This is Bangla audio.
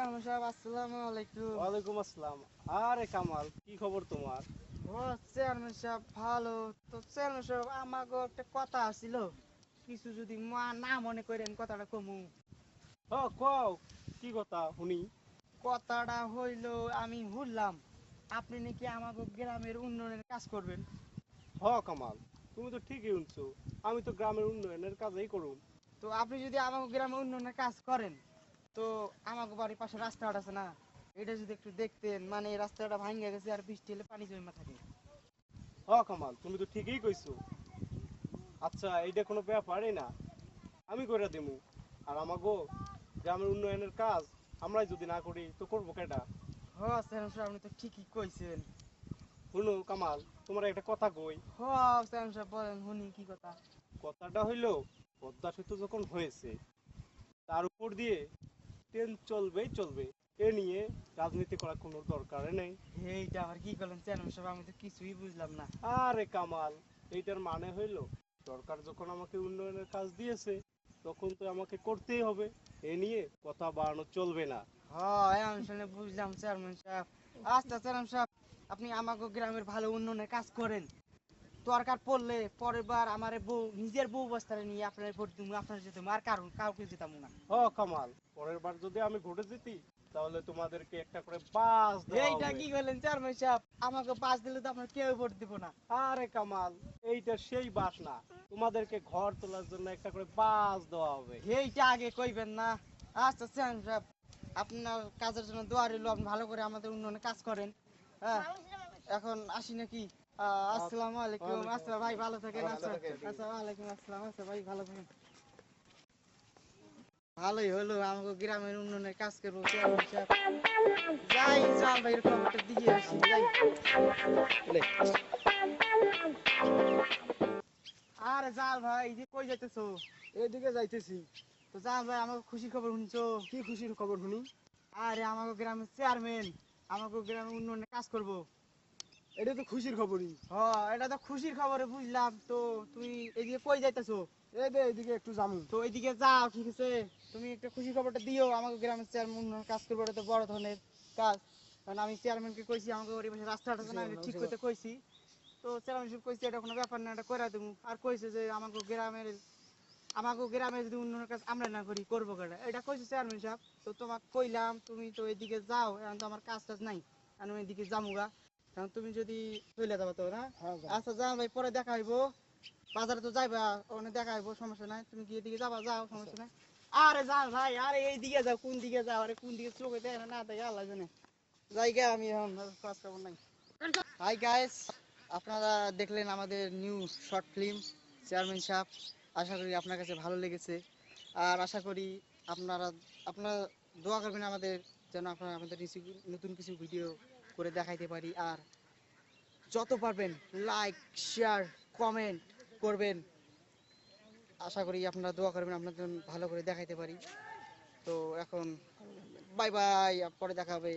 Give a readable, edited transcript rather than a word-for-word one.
চেয়ারম্যান সাহেব, আসসালামু আলাইকুম। ওয়ালাইকুম আসসালাম। আরে কামাল, কি খবর তোমার? ও চেয়ারম্যান সাহেব, ভালো। তো চেয়ারম্যান সাহেব, আমাকে একটা কথা আছিল, কিছু যদি না মনে করেন কথাটা কমু। কও, কি কথা শুনি? কথাটা হইল, আমি শুনলাম আপনি নাকি আমাকে গ্রামের উন্নয়নের কাজ করবেন। কামাল, তুমি তো ঠিকই শুনছো। আমি তো গ্রামের উন্নয়নের কাজই করুম। তো আপনি যদি আমাকে গ্রামের উন্নয়নের কাজ করেন, তো আমাকে বাড়ির পাশে রাস্তাটা আছে না, এটা যদি একটু দেখতেন। মানে এই রাস্তাটা ভাঙে গেছে আর বৃষ্টি হলে পানি জমা থাকে। কামাল, তুমি তো ঠিকই কইছো। আচ্ছা, এইটা কোনো ব্যাপারই না, আমি কইরা দিমু। আর আমাগো গ্রামের উন্নয়নের কাজ আমরাই যদি না করি তো করবো কেডা? হ চেয়ারম্যান সাহেব, আপনি তো ঠিকই কইছেন। শুনো কামাল, তোমার একটা কথা কই। হ চেয়ারম্যান সাহেব, বলেন শুনি কি কথা। কথাটা হইলো, পদ্মা সেতু যখন হয়েছে, তার উপর দিয়ে ট্রেন চলবেই চলবে। এ নিয়ে রাজনীতি করার কোনো দরকার নেই। এইটা আবার কি করলেন চেয়ারম্যান সাহেব, আমি তো কিছুই বুঝলাম না। আরে কামাল, এইটার মানে হইলো, সরকার যখন আমাকে উন্নয়নের কাজ দিয়েছে, তখন তো আমাকে করতেই হবে। এ নিয়ে কথা বাড়ানো চলবে না। হ্যাঁ, আমি শুনে বুঝলাম চেয়ারম্যান সাহেব। আচ্ছা চেয়ারম্যান সাহেব, আপনি আমাকে গ্রামের ভালো উন্নয়নের কাজ করেন। দরকার পড়লে পরের বার আমার বউ, নিজের বউ বস্তারে নিয়ে আপনার ভোট দিব, আপনার যেতে আর কারণ কাউকে যেতাম না। কামাল, পরের বার যদি আমি ভোটে জিতি, তাহলে তোমাদেরকে একটা করে বাস দেওয়া এইটা হবে। কি করলেন চেয়ারম্যান সাহেব, আমাকে পাস দিলে তো আপনার কেউ ভোট দিব না। আরে কামাল, এইটা সেই বাস না, তোমাদেরকে ঘর তোলার জন্য একটা করে বাস দেওয়া হবে। এইটা আগে কইবেন না। আচ্ছা চেয়ারম্যান সাহেব, আপনার কাজের জন্য দোয়া রইল, আপনি ভালো করে আমাদের উন্নয়নে কাজ করেন। হ্যাঁ, এখন আসি নাকি? আসসালামু আলাইকুম। আচ্ছা ভাই, ভালো থাকেন। আচ্ছা আচ্ছা, ওয়ালাইকুম আসসালাম। আচ্ছা ভাই, ভালো থাকেন। ভালোই হলো, আমাকে গ্রামের উন্নয়নের কাজ করবো চেয়ারম্যান সাহেব। যাই যান ভাই, এরকম একটা দিয়ে আসি যাই। আরে জাল ভাই, এই যে কই যাইতেছো? এইদিকে যাইতেছি। তো জাল ভাই, আমাকে খুশির খবর শুনছো? কি খুশির খবর শুনি? আরে আমাকে গ্রামের চেয়ারম্যান আমাকে গ্রামের উন্নয়নের কাজ করবো। এটা তো খুশির খবরই। এটা তো খুশির খবরে বুঝলাম। তো তুমি এদিকে কই যাইতেছো? এই দে এইদিকে একটু যামু। তো এইদিকে যাও, ঠিক আছে। তুমি একটা খুশির খবরটা দিও, আমাকে গ্রামের চেয়ারম্যান উন্নয়নের কাজ করবো। এটা তো বড় ধরনের কাজ। কারণ আমি চেয়ারম্যানকে কইছি আমাকে ওই পাশে রাস্তাটা আছে না, এটা ঠিক করতে কইছি। তো চেয়ারম্যান সাহেব কইছে এটা কোনো ব্যাপার না, এটা করে দেবো। আর কইছে যে আমাকে গ্রামের যদি উন্নয়নের কাজ আমরা না করি, করবো কেটা, এটা কইছে চেয়ারম্যান সাহেব। তো তোমাকে কইলাম, তুমি তো এদিকে যাও, এখন তো আমার কাজ টাজ নাই, আমি এদিকে যামুগা। কারণ তুমি যদি চলে যাবা তো না। হ্যাঁ যাম। আচ্ছা যাও ভাই, পরে দেখা হইবো। বাজারে তো যাইবা, ওখানে দেখা হইবো, সমস্যা নাই। তুমি কি এদিকে যাবা? যাও, সমস্যা নাই। আরে যাও ভাই, আরে এই দিকে যাও। কোন দিকে যাও? আরে কোন দিকে চোখে দেয় না দেখে আল্লাহ জানে। জায়গা আমি এখন কাজ খবর নাই। হাই গাইস, আপনারা দেখলেন আমাদের নিউ শর্ট ফিল্ম চেয়ারম্যান সাহেব। আশা করি আপনার কাছে ভালো লেগেছে। আর আশা করি আপনারা আপনারা দোয়া করবেন আমাদের, যেন আপনারা আমাদের নতুন কিছু ভিডিও করে দেখাইতে পারি। আর যত পারবেন লাইক, শেয়ার, কমেন্ট করবেন। আশা করি আপনারা দোয়া করবেন আপনাদের জন্য ভালো করে দেখাইতে পারি। তো এখন বাই বাই, পরে দেখা হবে।